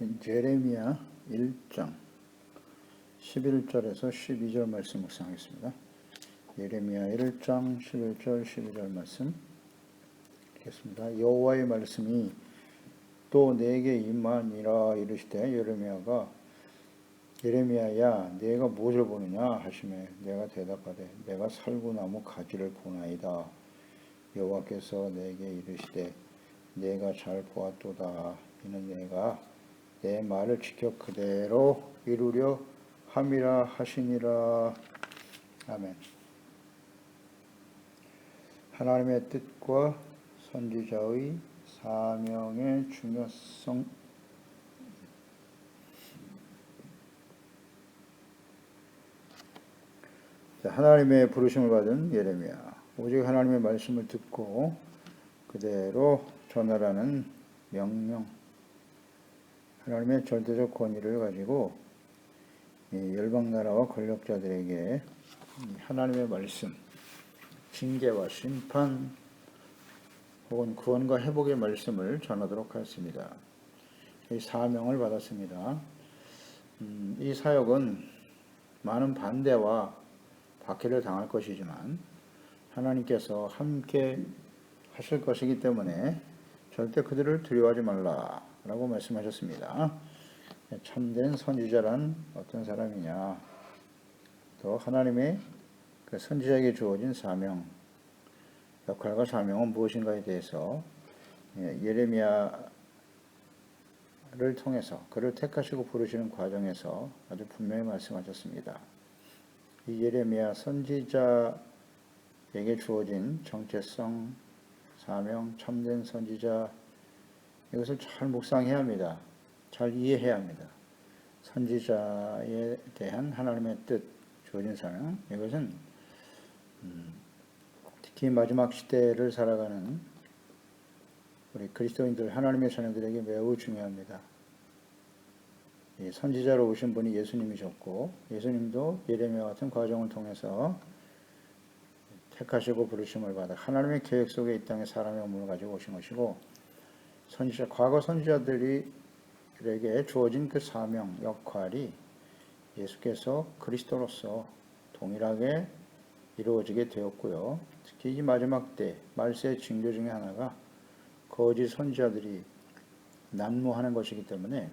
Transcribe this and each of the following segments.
예레미야 1장 11절에서 12절 말씀 묵상하겠습니다. 예레미야 1장 11절 12절 말씀 읽겠습니다. 여호와의 말씀이 또 내게 임하니라 이르시되 예레미야야 내가 무엇을 보느냐 하시매 내가 대답하되 내가 살구나무 가지를 보나이다. 여호와께서 내게 이르시되 내가 잘 보았도다. 이는 내가 내 말을 지켜 그대로 이루려 함이라 하시니라. 아멘. 하나님의 뜻과 선지자의 사명의 중요성. 하나님의 부르심을 받은 예레미야. 오직 하나님의 말씀을 듣고 그대로 전하라는 명령. 하나님의 절대적 권위를 가지고 열방나라와 권력자들에게 하나님의 말씀, 징계와 심판 혹은 구원과 회복의 말씀을 전하도록 하였습니다. 이 사명을 받았습니다. 이 사역은 많은 반대와 박해를 당할 것이지만 하나님께서 함께 하실 것이기 때문에 절대 그들을 두려워하지 말라라고 말씀하셨습니다. 참된 선지자란 어떤 사람이냐, 또 하나님의 그 선지자에게 주어진 사명, 역할과 사명은 무엇인가에 대해서 예레미야를 통해서 그를 택하시고 부르시는 과정에서 아주 분명히 말씀하셨습니다. 이 예레미야 선지자에게 주어진 정체성, 사명, 참된 선지자, 이것을 잘 묵상해야 합니다. 잘 이해해야 합니다. 선지자에 대한 하나님의 뜻, 주어진 사명, 이것은 특히 마지막 시대를 살아가는 우리 그리스도인들, 하나님의 자녀들에게 매우 중요합니다. 이 선지자로 오신 분이 예수님이셨고, 예수님도 예레미야 같은 과정을 통해서 택하시고 부르심을 받아 하나님의 계획 속에 이 땅에 사람의 몸을 가지고 오신 것이고, 과거 선지자들에게 주어진 그 사명, 역할이 예수께서 그리스도로서 동일하게 이루어지게 되었고요. 특히 이 마지막 때 말세의 징조 중에 하나가 거짓 선지자들이 난무하는 것이기 때문에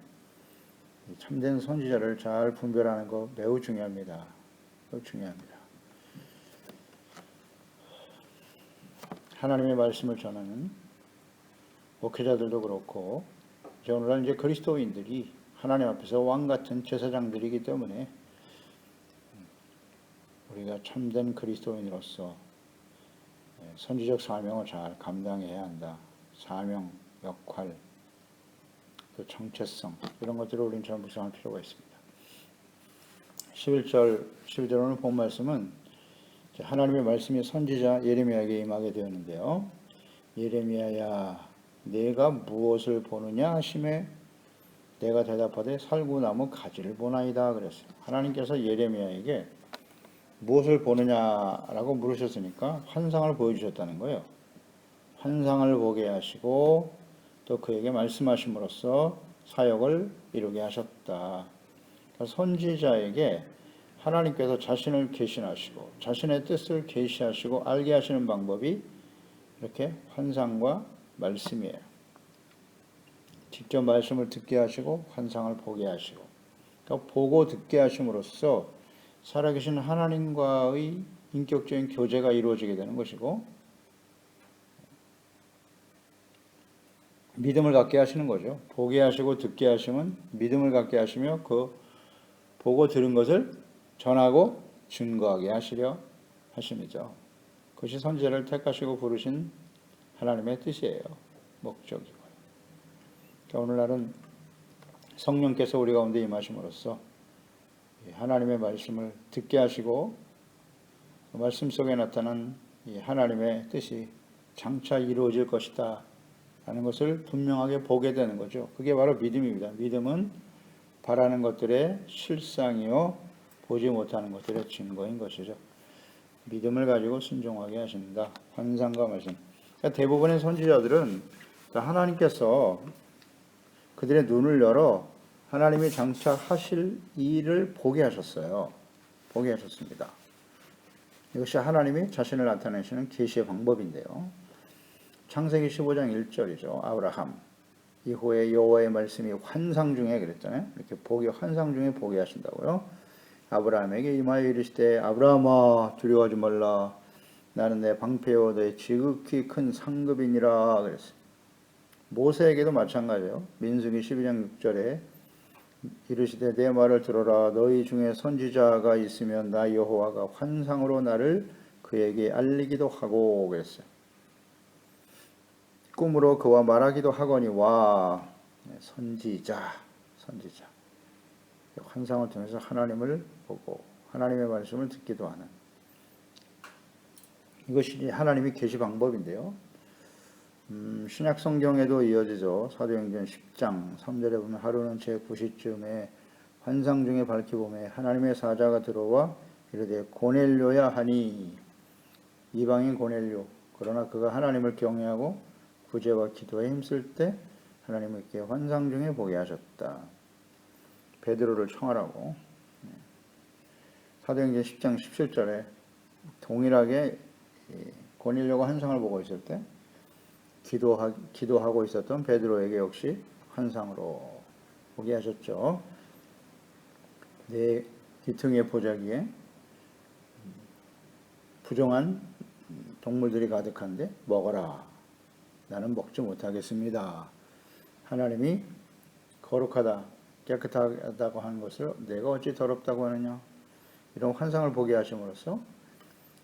참된 선지자를 잘 분별하는 것 매우 중요합니다. 매우 중요합니다. 하나님의 말씀을 전하는 목회자들도 그렇고, 오늘날 이제 그리스도인들이 하나님 앞에서 왕 같은 제사장들이기 때문에 우리가 참된 그리스도인으로서 선지적 사명을 잘 감당해야 한다. 사명, 역할, 또 정체성, 이런 것들을 우리는 잘 묵상할 필요가 있습니다. 11절 오늘 본 말씀은 하나님의 말씀이 선지자 예레미야에게 임하게 되었는데요. 예레미야야 내가 무엇을 보느냐 하심에 내가 대답하되 살구나무 가지를 보나이다 그랬어요. 하나님께서 예레미야에게 무엇을 보느냐라고 물으셨으니까 환상을 보여주셨다는 거예요. 환상을 보게 하시고 또 그에게 말씀하심으로써 사역을 이루게 하셨다. 그러니까 선지자에게 하나님께서 자신을 계시하시고 자신의 뜻을 계시하시고 알게 하시는 방법이 이렇게 환상과 말씀이에요. 직접 말씀을 듣게 하시고 환상을 보게 하시고, 그러니까 보고 듣게 하심으로써 살아계신 하나님과의 인격적인 교제가 이루어지게 되는 것이고, 믿음을 갖게 하시는 거죠. 보게 하시고 듣게 하시면 믿음을 갖게 하시며 그 보고 들은 것을 전하고 증거하게 하시려 하심이죠. 그것이 선지자를 택하시고 부르신 하나님의 뜻이에요. 목적이고요. 그러니까 오늘날은 성령께서 우리 가운데 임하심으로써 하나님의 말씀을 듣게 하시고 그 말씀 속에 나타난 이 하나님의 뜻이 장차 이루어질 것이다 라는 것을 분명하게 보게 되는 거죠. 그게 바로 믿음입니다. 믿음은 바라는 것들의 실상이요 보지 못하는 것들의 증거인 것이죠. 믿음을 가지고 순종하게 하신다. 환상과 말씀. 그러니까 대부분의 선지자들은 하나님께서 그들의 눈을 열어 하나님이 장차 하실 일을 보게 하셨어요. 보게 하셨습니다. 이것이 하나님이 자신을 나타내시는 계시의 방법인데요. 창세기 15장 1절이죠. 아브라함 이후에 여호와의 말씀이 환상 중에 그랬잖아요. 이렇게 보게 환상 중에 보게 하신다고요. 아브라함에게 임하여 이르시되 아브라함아 두려워하지 말라. 나는 내 방패요 내 지극히 큰 상급이니라 그랬어요. 모세에게도 마찬가지예요. 민수기 12장 6절에 이르시되 내 말을 들어라. 너희 중에 선지자가 있으면 나 여호와가 환상으로 나를 그에게 알리기도 하고 그랬어요. 꿈으로 그와 말하기도 하거니와 선지자 환상을 통해서 하나님을 보고 하나님의 말씀을 듣기도 하는 이것이 하나님의 계시 방법인데요. 신약 성경에도 이어지죠. 사도행전 10장 3절에 보면 하루는 제 9시쯤에 환상 중에 밝혀보매 하나님의 사자가 들어와 이르되 고넬료야 하니 이방인 고넬료 그러나 그가 하나님을 경외하고 구제와 기도에 힘쓸 때 하나님은 이렇게 환상 중에 보게 하셨다. 베드로를 청하라고. 사도행전 10장 17절에 동일하게 고넬료가 환상을 보고 있을 때 기도하고 있었던 베드로에게 역시 환상으로 보게 하셨죠. 내 귀퉁이의 보자기에 부정한 동물들이 가득한데 먹어라. 나는 먹지 못하겠습니다. 하나님이 거룩하다, 깨끗하다고 하는 것을 내가 어찌 더럽다고 하느냐. 이런 환상을 보게 하심으로써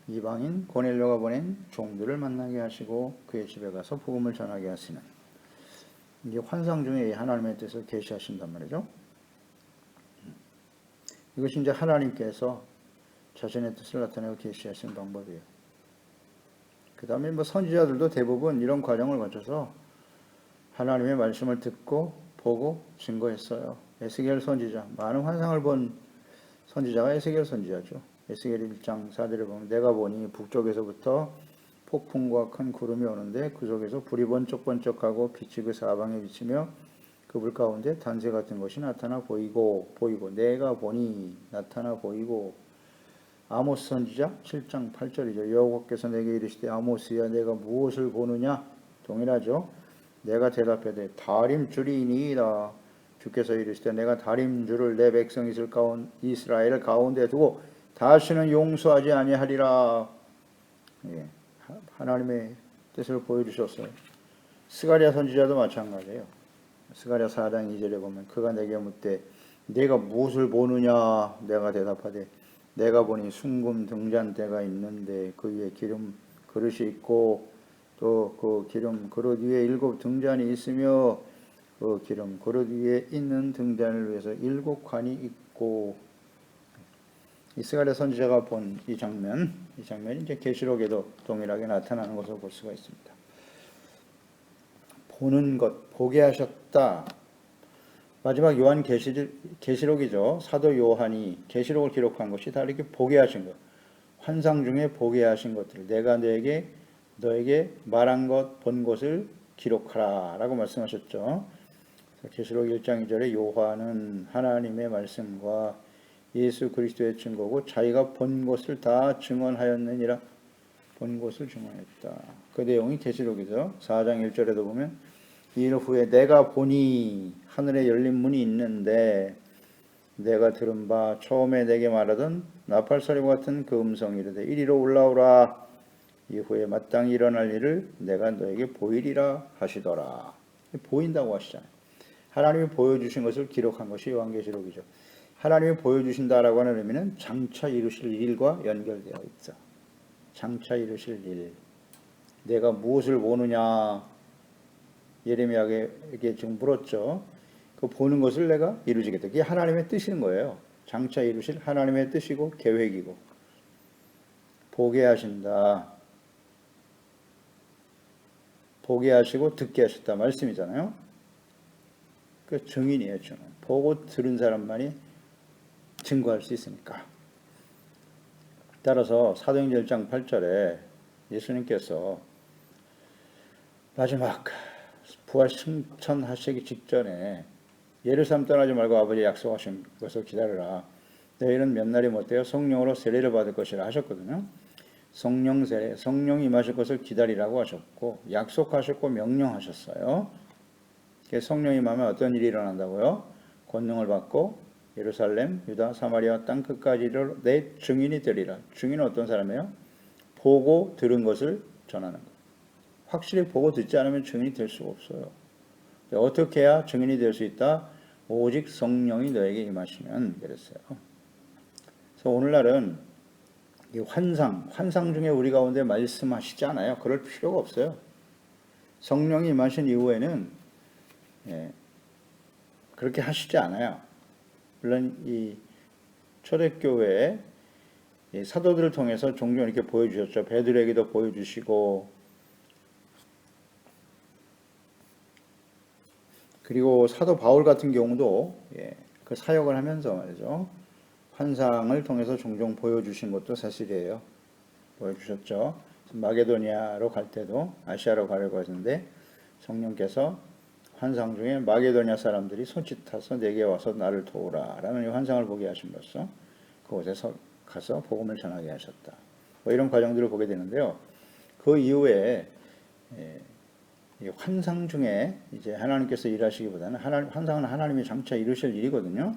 이방인 고넬료가 보낸 종들을 만나게 하시고 그의 집에 가서 복음을 전하게 하시는 이게 환상 중에 하나님의 뜻을 계시하신단 말이죠. 이것이 이제 하나님께서 자신의 뜻을 나타내고 계시하신 방법이에요. 그 다음에 선지자들도 대부분 이런 과정을 거쳐서 하나님의 말씀을 듣고 보고 증거했어요. 에스겔 선지자, 많은 환상을 본 선지자가 에스겔 선지자죠. 에스겔 1장 4절에 보면 내가 보니 북쪽에서부터 폭풍과 큰 구름이 오는데 그 속에서 불이 번쩍번쩍하고 빛이 그 사방에 비치며 그 불 가운데 단세 같은 것이 나타나 보이고 내가 보니 나타나 보이고. 아모스 선지자 7장 8절이죠. 여호와께서 내게 이르시되 아모스야 내가 무엇을 보느냐. 동일하죠. 내가 대답하되 다림줄이니이다. 주께서 이르시되 내가 다림줄을 내 백성 이스라엘 가운데 두고 다시는 용서하지 아니하리라. 예, 하나님의 뜻을 보여주셨어요. 스가랴 선지자도 마찬가지예요. 스가랴 4장 2절에 보면 그가 내게 묻되 내가 무엇을 보느냐. 내가 대답하되 내가 보니 숭금 등잔대가 있는데 그 위에 기름 그릇이 있고 또 그 기름 그릇 위에 7 등잔이 있으며 그 기름 그릇 위에 있는 등잔을 위해서 7 관이 있고. 스가랴 선지자가 본 이 장면이 이제 계시록에도 동일하게 나타나는 것을 볼 수가 있습니다. 보는 것, 보게 하셨다. 마지막 요한 계시록이죠. 사도 요한이 계시록을 기록한 것이 다 이렇게 보게 하신 것, 환상 중에 보게 하신 것들을 내가 너에게 말한 것, 본 것을 기록하라 라고 말씀하셨죠. 계시록 1장 2절에 요한은 하나님의 말씀과 예수 그리스도의 증거고 자기가 본 것을 다 증언하였느니라. 본 것을 증언했다. 그 내용이 계시록이죠. 4장 1절에도 보면 일 후에 내가 보니 하늘에 열린 문이 있는데 내가 들은 바 처음에 내게 말하던 나팔소리와 같은 그 음성이 이르되 이리로 올라오라. 이후에 마땅히 일어날 일을 내가 너에게 보이리라 하시더라. 보인다고 하시잖아요. 하나님이 보여주신 것을 기록한 것이 요한계시록이죠. 하나님이 보여주신다라고 하는 의미는 장차 이루실 일과 연결되어 있죠. 장차 이루실 일. 내가 무엇을 보느냐. 예레미야에게 지금 물었죠. 그 보는 것을 내가 이루지겠다. 그게 하나님의 뜻인 거예요. 장차 이루실 하나님의 뜻이고 계획이고. 보게 하신다. 보게 하시고 듣게 하셨다 말씀이잖아요. 그 증인이에요. 증인. 보고 들은 사람만이 증거할 수 있으니까. 따라서 사도행전 1장 8절에 예수님께서 마지막 부활 승천하시기 직전에 예루살렘 떠나지 말고 아버지 약속하신 것을 기다려라. 너희는 몇 날이 못되어 성령으로 세례를 받을 것이라 하셨거든요. 성령 세례, 성령이 임하실 것을 기다리라고 하셨고 약속하셨고 명령하셨어요. 성령이 임하면 어떤 일이 일어난다고요? 권능을 받고 예루살렘, 유다, 사마리아 땅 끝까지를 내 증인이 되리라. 증인은 어떤 사람이에요? 보고 들은 것을 전하는 것. 확실히 보고 듣지 않으면 증인이 될 수가 없어요. 어떻게 해야 증인이 될 수 있다? 오직 성령이 너에게 임하시면 그랬어요. 그래서 오늘날은 이 환상 중에 우리 가운데 말씀하시지 않아요. 그럴 필요가 없어요. 성령이 임하신 이후에는 그렇게 하시지 않아요. 물론 이 초대교회에 사도들을 통해서 종종 이렇게 보여주셨죠. 베드로에게도 보여주시고, 그리고 사도 바울 같은 경우도 그 사역을 하면서 말이죠. 환상을 통해서 종종 보여주신 것도 사실이에요. 보여주셨죠. 마게도니아로 갈 때도 아시아로 가려고 했는데 성령께서 환상 중에 마게도니아 사람들이 손짓해서 내게 와서 나를 도우라 라는 이 환상을 보게 하심으로써 그곳에서 가서 복음을 전하게 하셨다. 뭐 이런 과정들을 보게 되는데요. 그 이후에 환상 중에 이제 하나님께서 일하시기보다는 환상은 하나님이 장차 이루실 일이거든요.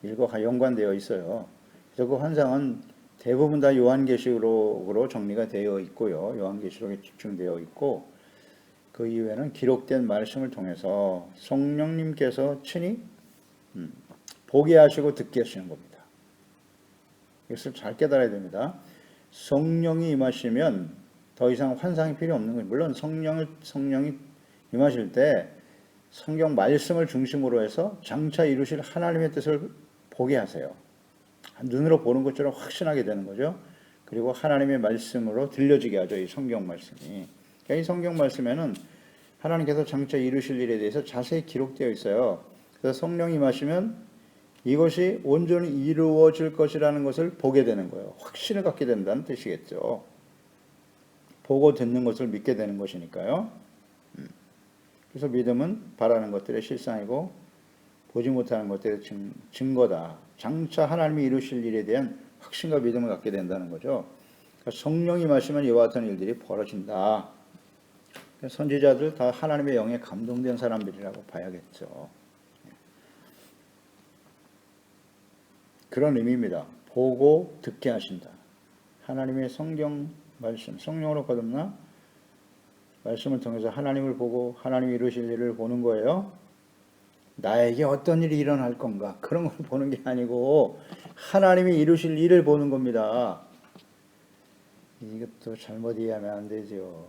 일과 연관되어 있어요. 그래서 그 환상은 대부분 다 요한계시록으로 정리가 되어 있고요. 요한계시록에 집중되어 있고 그 이후에는 기록된 말씀을 통해서 성령님께서 친히 보게 하시고 듣게 하시는 겁니다. 이것을 잘 깨달아야 됩니다. 성령이 임하시면 더 이상 환상이 필요 없는 거예요. 물론 성령이 임하실 때 성경 말씀을 중심으로 해서 장차 이루실 하나님의 뜻을 보게 하세요. 눈으로 보는 것처럼 확신하게 되는 거죠. 그리고 하나님의 말씀으로 들려지게 하죠. 이 성경 말씀이. 그러니까 이 성경 말씀에는 하나님께서 장차 이루실 일에 대해서 자세히 기록되어 있어요. 그래서 성령이 임하시면 이것이 온전히 이루어질 것이라는 것을 보게 되는 거예요. 확신을 갖게 된다는 뜻이겠죠. 보고 듣는 것을 믿게 되는 것이니까요. 그래서 믿음은 바라는 것들의 실상이고 보지 못하는 것들의 증거다. 장차 하나님이 이루실 일에 대한 확신과 믿음을 갖게 된다는 거죠. 그러니까 성령이 임하시면 이와 같은 일들이 벌어진다. 선지자들 다 하나님의 영에 감동된 사람들이라고 봐야겠죠. 그런 의미입니다. 보고 듣게 하신다. 하나님의 성경 말씀, 성령으로 거듭나 말씀을 통해서 하나님을 보고 하나님이 이루실 일을 보는 거예요. 나에게 어떤 일이 일어날 건가 그런 걸 보는 게 아니고 하나님이 이루실 일을 보는 겁니다. 이것도 잘못 이해하면 안 되죠.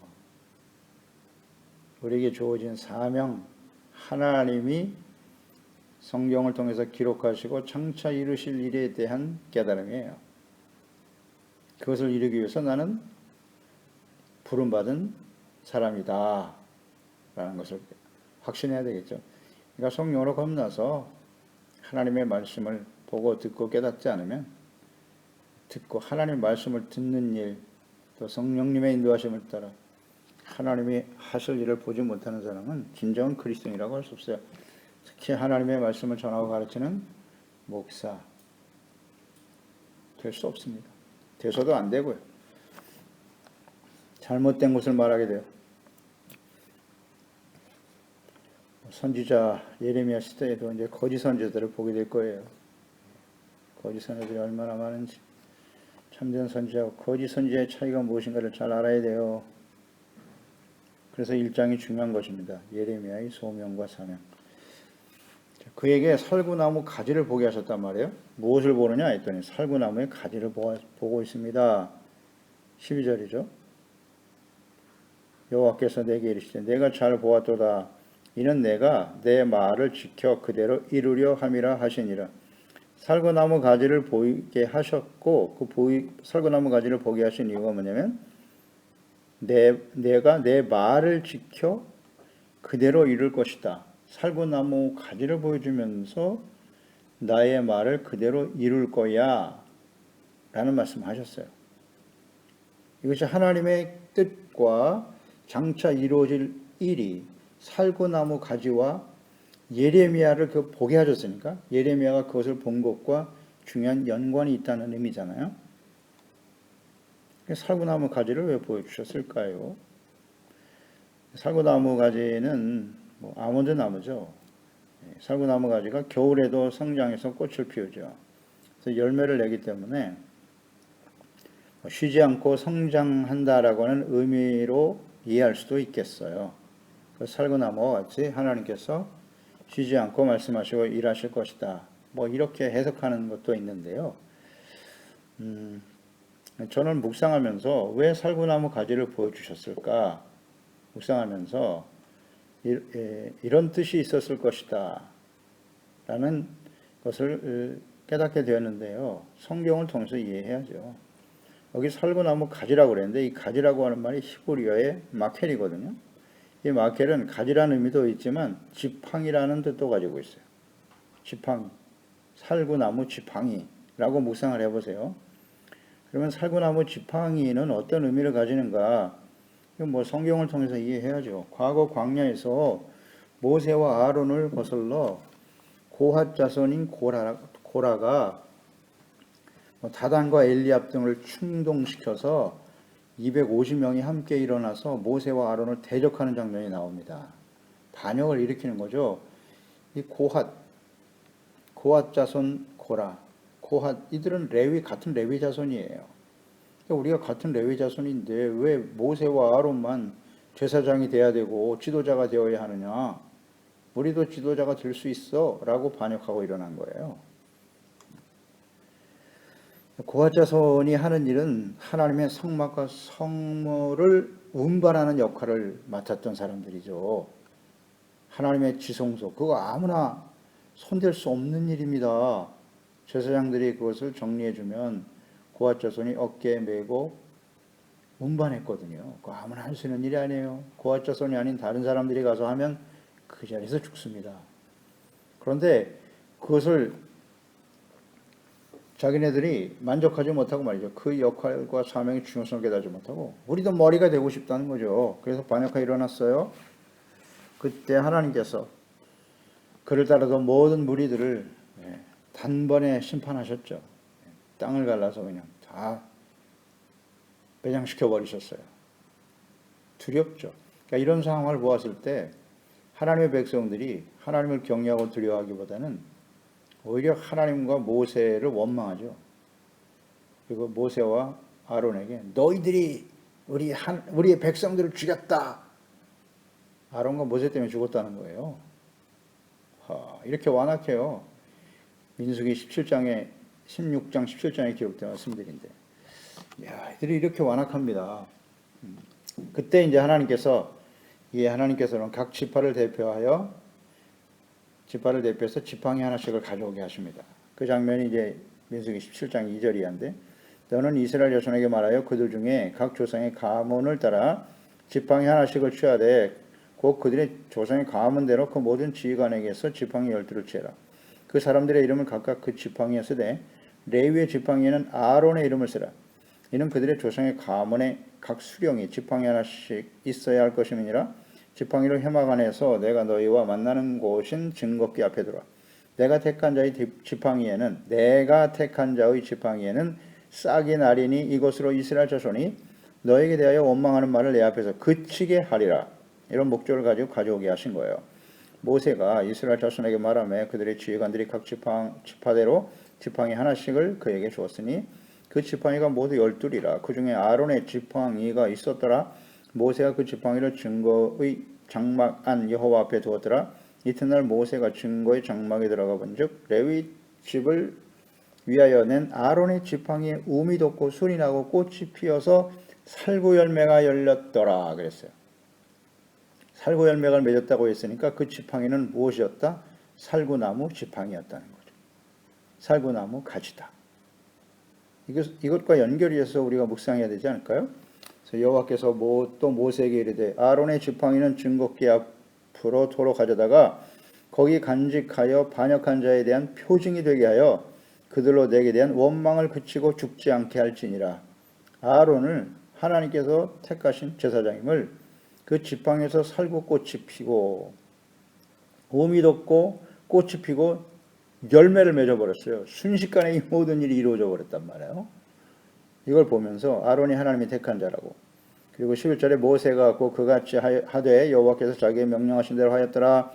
우리에게 주어진 사명, 하나님이 성경을 통해서 기록하시고 장차 이루실 일에 대한 깨달음이에요. 그것을 이루기 위해서 나는 부름받은 사람이다 라는 것을 확신해야 되겠죠. 그러니까 성령으로 겁나서 하나님의 말씀을 보고 듣고 깨닫지 않으면 듣고 하나님의 말씀을 듣는 일, 또 성령님의 인도하심을 따라 하나님이 하실 일을 보지 못하는 사람은 진정한 그리스도인이라고 할 수 없어요. 특히 하나님의 말씀을 전하고 가르치는 목사 될 수 없습니다. 돼서도 안 되고요. 잘못된 것을 말하게 돼요. 선지자 예레미야 시대에도 이제 거짓 선지자들을 보게 될 거예요. 거짓 선지자들이 얼마나 많은지. 참된 선지자와 거짓 선지자의 차이가 무엇인가를 잘 알아야 돼요. 그래서 1장이 중요한 것입니다. 예레미야의 소명과 사명. 그에게 살구나무 가지를 보게 하셨단 말이에요. 무엇을 보느냐 했더니 살구나무의 가지를 보고 있습니다. 12절이죠. 여호와께서 내게 이르시되 내가 잘 보았도다. 이는 내가 내 말을 지켜 그대로 이루려 함이라 하시니라. 살구나무 가지를 보이게 하셨고 살구나무 가지를 보게 하신 이유가 뭐냐면 내가 내 말을 지켜 그대로 이룰 것이다. 살구나무 가지를 보여주면서 나의 말을 그대로 이룰 거야 라는 말씀을 하셨어요. 이것이 하나님의 뜻과 장차 이루어질 일이 살구나무 가지와 예레미야를 그 보게 하셨으니까 예레미야가 그것을 본 것과 중요한 연관이 있다는 의미잖아요. 살구나무 가지를 왜 보여주셨을까요? 살구나무 가지는 뭐 아몬드 나무죠. 살구나무 가지가 겨울에도 성장해서 꽃을 피우죠. 그래서 열매를 내기 때문에 쉬지 않고 성장한다라고 하는 의미로 이해할 수도 있겠어요. 그 살구나무와 같이 하나님께서 쉬지 않고 말씀하시고 일하실 것이다. 뭐 이렇게 해석하는 것도 있는데요. 저는 묵상하면서 왜 살구나무 가지를 보여주셨을까? 묵상하면서 이런 뜻이 있었을 것이다 라는 것을 깨닫게 되었는데요. 성경을 통해서 이해해야죠. 여기 살구나무 가지라고 그랬는데 이 가지라고 하는 말이 히브리어의 마켈이거든요. 이 마켈은 가지라는 의미도 있지만 지팡이라는 뜻도 가지고 있어요. 지팡이, 살구나무 지팡이라고 묵상을 해보세요. 그러면 살구나무 지팡이는 어떤 의미를 가지는가? 뭐 성경을 통해서 이해해야죠. 과거 광야에서 모세와 아론을 거슬러 고핫 자손인 고라가 다단과 엘리압 등을 충동시켜서 250명이 함께 일어나서 모세와 아론을 대적하는 장면이 나옵니다. 반역을 일으키는 거죠. 이 고핫 자손 고라, 고핫 이들은 같은 레위 자손이에요. 우리가 같은 레위 자손인데 왜 모세와 아론만 제사장이 돼야 되고 지도자가 되어야 하느냐? 우리도 지도자가 될 수 있어 라고 반역하고 일어난 거예요. 고핫 자손이 하는 일은 하나님의 성막과 성물을 운반하는 역할을 맡았던 사람들이죠. 하나님의 지성소, 그거 아무나 손댈 수 없는 일입니다. 제사장들이 그것을 정리해주면 고핫 자손이 어깨에 메고 운반했거든요. 그거 아무나 할 수 있는 일이 아니에요. 고핫 자손이 아닌 다른 사람들이 가서 하면 그 자리에서 죽습니다. 그런데 그것을 자기네들이 만족하지 못하고 말이죠. 그 역할과 사명의 중요성을 깨닫지 못하고 우리도 머리가 되고 싶다는 거죠. 그래서 반역가 일어났어요. 그때 하나님께서 그를 따르던 모든 무리들을 단번에 심판하셨죠. 땅을 갈라서 그냥 다 배장시켜 버리셨어요. 두렵죠. 그러니까 이런 상황을 보았을 때 하나님의 백성들이 하나님을 경외하고 두려워하기보다는 오히려 하나님과 모세를 원망하죠. 그리고 모세와 아론에게 너희들이 우리의 백성들을 죽였다. 아론과 모세 때문에 죽었다는 거예요. 이렇게 완악해요. 민수기 16장 17장에 기록된 말씀들인데, 이들이 이렇게 완악합니다. 그때 이제 하나님께서는 각 지파를 대표해서 지팡이 하나씩을 가져오게 하십니다. 그 장면이 이제 민수기 17장 2절이한데, 너는 이스라엘 자손에게 말하여 그들 중에 각 조상의 가문을 따라 지팡이 하나씩을 취하되 곧 그들의 조상의 가문대로 그 모든 지휘관에게서 지팡이 12를 취해라. 그 사람들의 이름을 각각 그 지팡이에 쓰되 레위의 지팡이에는 아론의 이름을 쓰라. 이는 그들의 조상의 가문에 각 수령이 지팡이 하나씩 있어야 할 것임이니라. 지팡이를 회막 안에서 내가 너희와 만나는 곳인 증거기 앞에 두라. 내가 택한 자의 지팡이에는 싹이 나리니 이것으로 이스라엘 자손이 너에게 대하여 원망하는 말을 내 앞에서 그치게 하리라. 이런 목적을 가지고 가져오게 하신 거예요. 모세가 이스라엘 자손에게 말하며 그들의 지휘관들이 각 지파대로 지팡이 하나씩을 그에게 주었으니 그 지팡이가 모두 12이라. 그 중에 아론의 지팡이가 있었더라. 모세가 그 지팡이를 증거의 장막 안 여호와 앞에 두었더라. 이튿날 모세가 증거의 장막에 들어가 본즉 레위 집을 위하여 낸 아론의 지팡이에 움이 돋고 순이 나고 꽃이 피어서 살구 열매가 열렸더라 그랬어요. 살구 열매가 맺었다고 했으니까 그 지팡이는 무엇이었다? 살구나무 지팡이였다는 거죠. 살구나무 가지다. 이것과 연결이 해서 우리가 묵상해야 되지 않을까요? 그래서 여호와께서 또 모세에게 이르되 아론의 지팡이는 증거기 앞으로 도로 가져다가 거기 간직하여 반역한 자에 대한 표징이 되게 하여 그들로 내게 대한 원망을 그치고 죽지 않게 할지니라. 아론을 하나님께서 택하신 제사장임을 그 지팡이에서 살구꽃이 피고 봄이 돋고 꽃이 피고 열매를 맺어버렸어요. 순식간에 이 모든 일이 이루어져 버렸단 말이에요. 이걸 보면서 아론이 하나님이 택한 자라고. 그리고 11절에 모세가 갖고 그같이 하되 여호와께서 자기의 명령하신 대로 하였더라.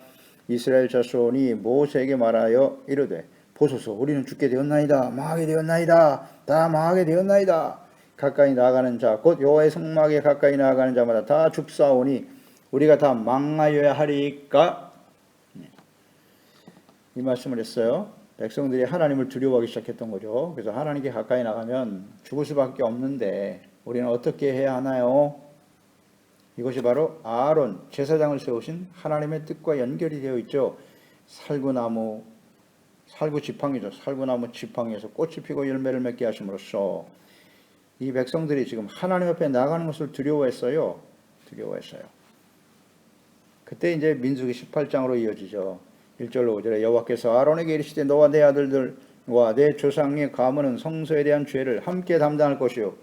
이스라엘 자손이 모세에게 말하여 이르되 보소서 우리는 죽게 되었나이다. 망하게 되었나이다. 다 망하게 되었나이다. 가까이 나아가는 자 곧 여호와의 성막에 가까이 나아가는 자마다 다 죽사오니 우리가 다 망하여야 하리까. 이 말씀을 했어요. 백성들이 하나님을 두려워하기 시작했던 거죠. 그래서 하나님께 가까이 나가면 죽을 수밖에 없는데 우리는 어떻게 해야 하나요? 이것이 바로 아론 제사장을 세우신 하나님의 뜻과 연결이 되어 있죠. 살구나무, 살구지팡이죠. 살구나무 지팡이에서 꽃이 피고 열매를 맺게 하심으로써 이 백성들이 지금 하나님 앞에 나가는 것을 두려워했어요. 그때 이제 민수기 18장으로 이어지죠. 1절로 5절에 여호와께서 아론에게 이르시되 너와 내 아들들과 내 조상의 가문은 성소에 대한 죄를 함께 담당할 것이요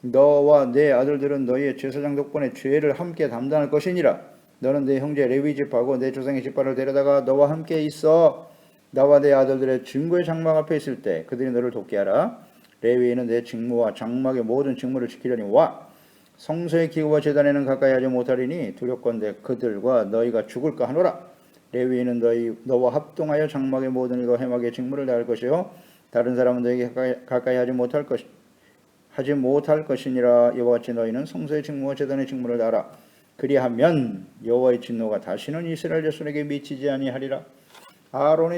너와 내 아들들은 너희의 제사장 덕분에 죄를 함께 담당할 것이니라. 너는 내 형제 레위 집하고 내 조상의 집파를 데려다가 너와 함께 있어 나와 내 아들들의 증거의 장막 앞에 있을 때 그들이 너를 돕게 하라. 레위인은 내 직무와 장막의 모든 직무를 지키려니 와 성소의 기구와 제단에는 가까이 하지 못하리니 두렵건대 그들과 너희가 죽을까 하노라. 레위인은 너와 합동하여 장막의 모든 일과 회막의 직무를 다할 것이요 다른 사람은 너에게 가까이 하지 못할 것이니라. 이와 같이 너희는 성소의 직무와 제단의 직무를 다하라. 그리하면 여호와의 진노가 다시는 이스라엘 자손에게 미치지 아니하리라. 아론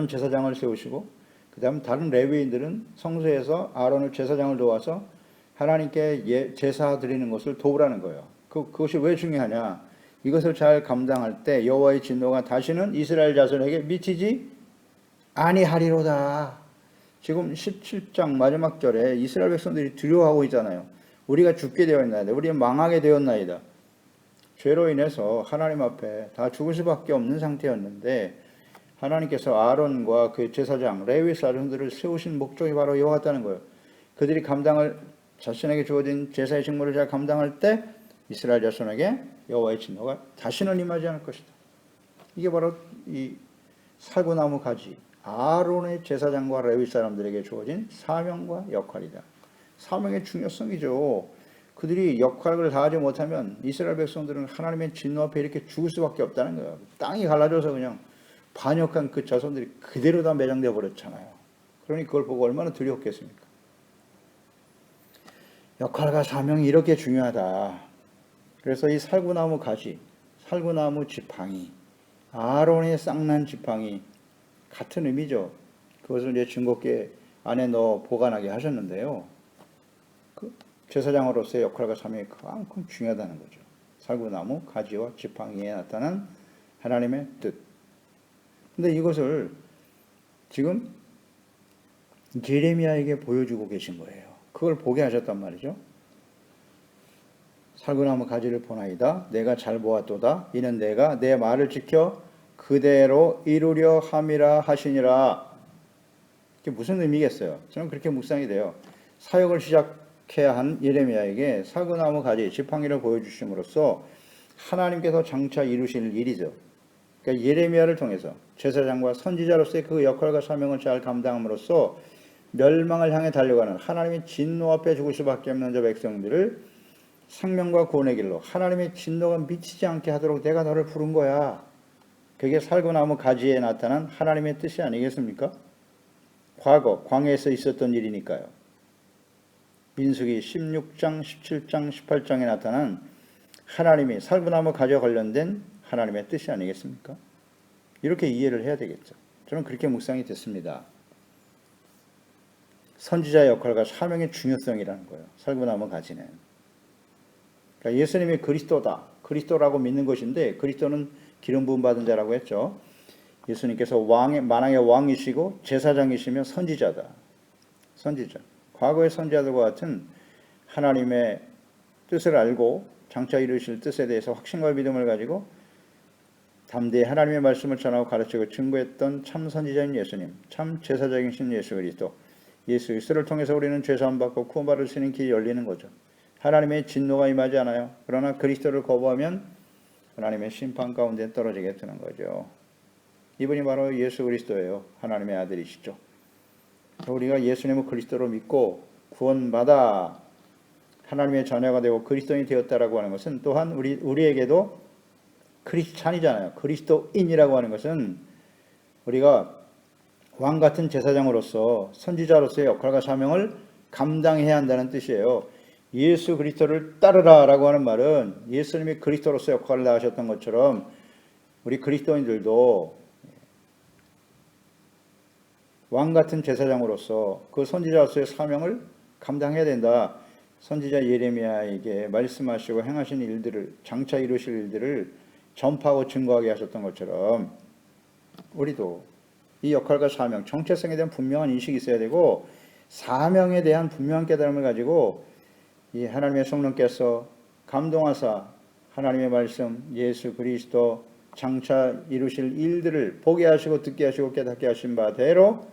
제사장을 세우시고 그 다음 다른 레위인들은 성소에서 아론을 제사장을 도와서 하나님께 제사 드리는 것을 도우라는 거예요. 그것이 왜 중요하냐? 이것을 잘 감당할 때 여호와의 진노가 다시는 이스라엘 자손에게 미치지 아니하리로다. 지금 17장 마지막 절에 이스라엘 백성들이 두려워하고 있잖아요. 우리가 죽게 되었나이다. 우리가 망하게 되었나이다. 죄로 인해서 하나님 앞에 다 죽을 수밖에 없는 상태였는데 하나님께서 아론과 그 제사장 레위 사람들을 세우신 목적이 바로 이와 같다는 거예요. 그들이 자신에게 주어진 제사의 직무를 잘 감당할 때 이스라엘 자손에게 여호와의 진노가 다시는 임하지 않을 것이다. 이게 바로 이 살구나무 가지 아론의 제사장과 레위 사람들에게 주어진 사명과 역할이다. 사명의 중요성이죠. 그들이 역할을 다하지 못하면 이스라엘 백성들은 하나님의 진노 앞에 이렇게 죽을 수밖에 없다는 거예요. 땅이 갈라져서 그냥 반역한 그 자손들이 그대로 다 매장되어 버렸잖아요. 그러니 그걸 보고 얼마나 두려웠겠습니까? 역할과 사명이 이렇게 중요하다. 그래서 이 살구나무 가지, 살구나무 지팡이, 아론의 쌍난 지팡이 같은 의미죠. 그것을 이제 증거궤 안에 넣어 보관하게 하셨는데요. 그 제사장으로서의 역할과 사명이 그만큼 중요하다는 거죠. 살구나무 가지와 지팡이에 나타난 하나님의 뜻. 근데 이것을 지금 예레미야에게 보여주고 계신 거예요. 그걸 보게 하셨단 말이죠. 살구나무 가지를 보나이다. 내가 잘 보았도다. 이는 내가 내 말을 지켜 그대로 이루려 함이라 하시니라. 이게 무슨 의미겠어요? 저는 그렇게 묵상이 돼요. 사역을 시작해야 한 예레미야에게 살구나무 가지 지팡이를 보여주심으로써 하나님께서 장차 이루실 일이죠. 그러니까 예레미야를 통해서 제사장과 선지자로서의 그 역할과 사명을 잘 감당함으로써 멸망을 향해 달려가는 하나님의 진노 앞에 죽을 수밖에 없는 저 백성들을 생명과 구원의 길로 하나님의 진노가 미치지 않게 하도록 내가 너를 부른 거야. 그게 살구나무 가지에 나타난 하나님의 뜻이 아니겠습니까? 과거 광야에서 있었던 일이니까요. 민수기 16장, 17장, 18장에 나타난 하나님이 살구나무 가지와 관련된 하나님의 뜻이 아니겠습니까? 이렇게 이해를 해야 되겠죠. 저는 그렇게 묵상이 됐습니다. 선지자의 역할과 사명의 중요성이라는 거예요. 살구나무 가지는. 그러니까 예수님이 그리스도다. 그리스도라고 믿는 것인데 그리스도는 기름 부음 받은 자라고 했죠. 예수님께서 만왕의 왕이시고 제사장이시며 선지자다. 선지자. 과거의 선지자들과 같은 하나님의 뜻을 알고 장차 이루실 뜻에 대해서 확신과 믿음을 가지고 담대히 하나님의 말씀을 전하고 가르치고 증거했던 참 선지자인 예수님, 참 제사장이신 예수 그리스도. 예수 그리스도를 통해서 우리는 죄사함 받고 구원받을 수 있는 길이 열리는 거죠. 하나님의 진노가 임하지 않아요. 그러나 그리스도를 거부하면 하나님의 심판 가운데 떨어지게 되는 거죠. 이분이 바로 예수 그리스도예요. 하나님의 아들이시죠. 우리가 예수님을 그리스도로 믿고 구원받아 하나님의 자녀가 되고 그리스도인이 되었다라고 하는 것은 또한 우리에게도 크리스찬이잖아요. 그리스도인이라고 하는 것은 우리가 왕 같은 제사장으로서 선지자로서의 역할과 사명을 감당해야 한다는 뜻이에요. 예수 그리스도를 따르라라고 하는 말은 예수님이 그리스도로서 역할을 다하셨던 것처럼 우리 그리스도인들도 왕 같은 제사장으로서 그 선지자로서의 사명을 감당해야 된다. 선지자 예레미야에게 말씀하시고 행하신 일들을, 장차 이루실 일들을 전파하고 증거하게 하셨던 것처럼 우리도 이 역할과 사명, 정체성에 대한 분명한 인식이 있어야 되고 사명에 대한 분명한 깨달음을 가지고 이 하나님의 성령께서 감동하사 하나님의 말씀, 예수 그리스도 장차 이루실 일들을 보게 하시고 듣게 하시고 깨닫게 하신 바대로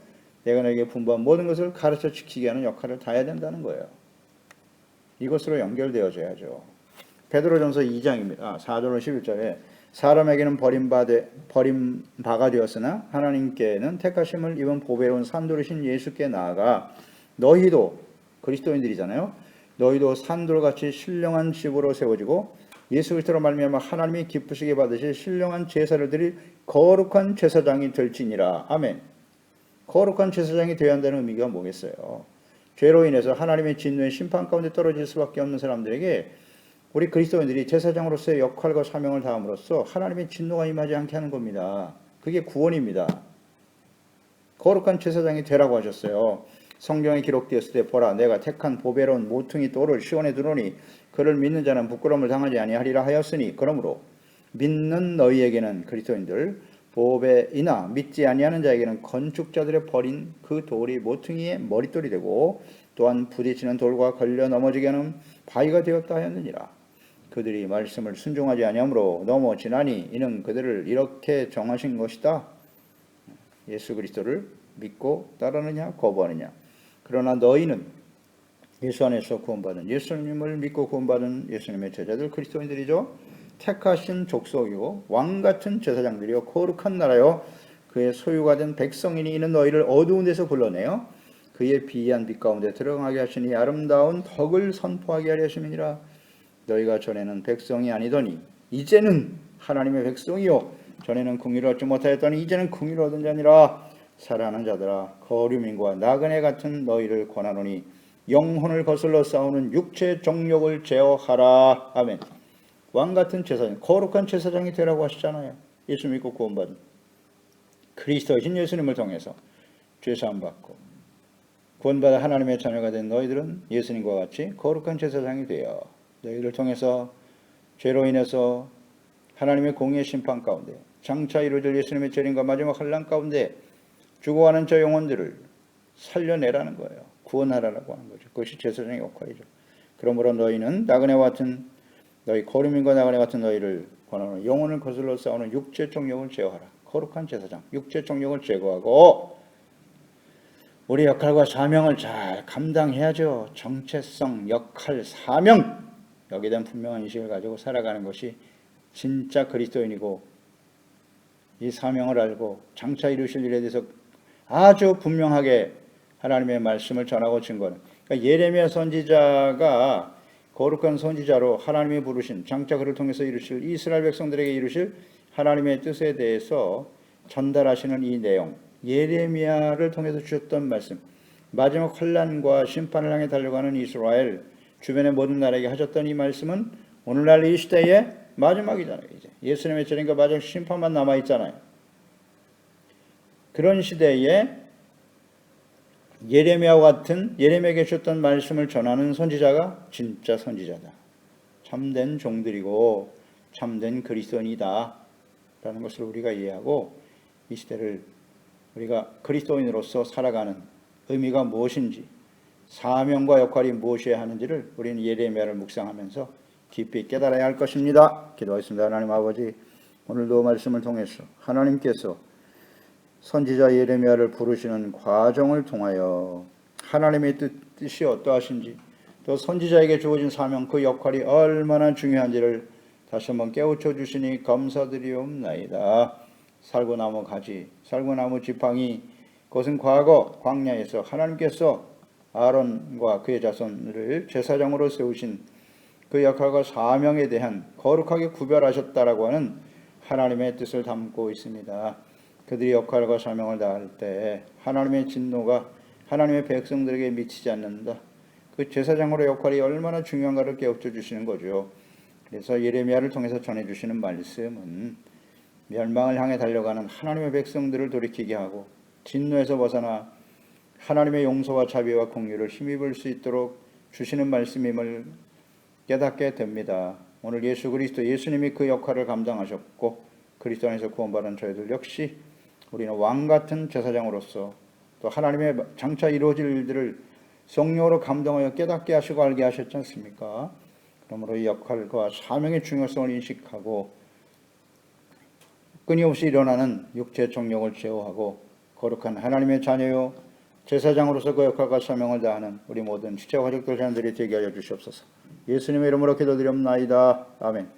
내가 너에게 분부한 모든 것을 가르쳐 지키게 하는 역할을 다해야 된다는 거예요. 이것으로 연결되어져야죠. 베드로전서 2장입니다. 4절로 11절에 사람에게는 버림바가 되었으나 하나님께는 택하심을 입은 보배로운 산돌이신 예수께 나아가 너희도 그리스도인들이잖아요. 너희도 산돌같이 신령한 집으로 세워지고 예수 그리스도로 말미암아 하나님이 기쁘시게 받으실 신령한 제사를 드릴 거룩한 제사장이 될지니라. 아멘. 거룩한 제사장이 되어야 한다는 의미가 뭐겠어요? 죄로 인해서 하나님의 진노의 심판 가운데 떨어질 수밖에 없는 사람들에게 우리 그리스도인들이 제사장으로서의 역할과 사명을 다함으로써 하나님의 진노가 임하지 않게 하는 겁니다. 그게 구원입니다. 거룩한 제사장이 되라고 하셨어요. 성경에 기록되었을 때 보라 내가 택한 보배로운 모퉁이 돌을 시온에 두노니 그를 믿는 자는 부끄러움을 당하지 아니하리라 하였으니 그러므로 믿는 너희에게는 그리스도인들 보배이나 믿지 아니하는 자에게는 건축자들의 버린 그 돌이 모퉁이의 머릿돌이 되고 또한 부딪히는 돌과 걸려 넘어지게 하는 바위가 되었다 하였느니라. 그들이 말씀을 순종하지 아니하므로 넘어지나니 이는 그들을 이렇게 정하신 것이다. 예수 그리스도를 믿고 따르느냐 거부하느냐. 그러나 너희는 예수 안에서 구원받은 예수님을 믿고 구원받은 예수님의 제자들 그리스도인들이죠. 택하신 족속이고 왕같은 제사장들이요 거룩한 나라요 그의 소유가 된 백성이니 이는 너희를 어두운 데서 불러내어 그의 비한 빛 가운데 들어가게 하시니 아름다운 덕을 선포하게 하려 하심이니라. 너희가 전에는 백성이 아니더니 이제는 하나님의 백성이요 전에는 궁의를 얻지 못하였더니 이제는 궁의를 얻은 자니라. 사랑하는 자들아 거류민과 나그네 같은 너희를 권하노니 영혼을 거슬러 싸우는 육체의 정욕을 제어하라. 아멘. 왕같은 제사장, 거룩한 제사장이 되라고 하시잖아요. 예수 믿고 구원받은 그리스도이신 예수님을 통해서 죄사함 받고 구원받아 하나님의 자녀가 된 너희들은 예수님과 같이 거룩한 제사장이 되어 너희를 통해서 죄로 인해서 하나님의 공의의 심판 가운데 장차 이루어질 예수님의 재림과 마지막 환난 가운데 죽어가는 저 영혼들을 살려내라는 거예요. 구원하라고 하는 거죠. 그것이 제사장의 역할이죠. 그러므로 너희는 나그네와 같은 너희 거류민과 나그네 같은 너희를 권하노니 영혼을 거슬러 싸우는 육체 정욕을 제어하라. 거룩한 제사장, 육체 정욕을 제거하고 우리 역할과 사명을 잘 감당해야죠. 정체성, 역할, 사명 여기에 대한 분명한 인식을 가지고 살아가는 것이 진짜 그리스도인이고 이 사명을 알고 장차 이루실 일에 대해서 아주 분명하게 하나님의 말씀을 전하고 증거하는 그러니까 예레미야 선지자가 거룩한 선지자로 하나님이 부르신 장차 그를 통해서 이루실 이스라엘 백성들에게 이루실 하나님의 뜻에 대해서 전달하시는 이 내용 예레미야를 통해서 주셨던 말씀 마지막 환난과 심판을 향해 달려가는 이스라엘 주변의 모든 나라에게 하셨던 이 말씀은 오늘날 이 시대의 마지막이잖아요. 이제 예수님의 재림과 마지막 심판만 남아있잖아요. 그런 시대에 예레미야와 같은 예레미야에게 주셨던 말씀을 전하는 선지자가 진짜 선지자다. 참된 종들이고 참된 그리스도인이다. 라는 것을 우리가 이해하고 이 시대를 우리가 그리스도인으로서 살아가는 의미가 무엇인지 사명과 역할이 무엇이어야 하는지를 우리는 예레미야를 묵상하면서 깊이 깨달아야 할 것입니다. 기도하겠습니다. 하나님 아버지 오늘도 말씀을 통해서 하나님께서 선지자 예레미야를 부르시는 과정을 통하여 하나님의 뜻이 어떠하신지 또 선지자에게 주어진 사명 그 역할이 얼마나 중요한지를 다시 한번 깨우쳐 주시니 감사드리옵나이다. 살구나무 가지, 살구나무 지팡이, 그것은 과거 광야에서 하나님께서 아론과 그의 자손을 제사장으로 세우신 그 역할과 사명에 대한 거룩하게 구별하셨다라고 하는 하나님의 뜻을 담고 있습니다. 그들이 역할과 사명을 다할 때 하나님의 진노가 하나님의 백성들에게 미치지 않는다. 그 제사장으로의 역할이 얼마나 중요한가를 깨우쳐 주시는 거죠. 그래서 예레미야를 통해서 전해주시는 말씀은 멸망을 향해 달려가는 하나님의 백성들을 돌이키게 하고 진노에서 벗어나 하나님의 용서와 자비와 공유를 힘입을 수 있도록 주시는 말씀임을 깨닫게 됩니다. 오늘 예수 그리스도 예수님이 그 역할을 감당하셨고 그리스도 안에서 구원받은 저희들 역시 우리는 왕같은 제사장으로서 또 하나님의 장차 이루어질 일들을 성령으로 감동하여 깨닫게 하시고 알게 하셨지 않습니까? 그러므로 이 역할과 사명의 중요성을 인식하고 끊임없이 일어나는 육체의 정욕을 제어하고 거룩한 하나님의 자녀요 제사장으로서 그 역할과 사명을 다하는 우리 모든 지체와 가족들 자녀들이 되게 하여 주시옵소서. 예수님의 이름으로 기도드리옵나이다. 아멘.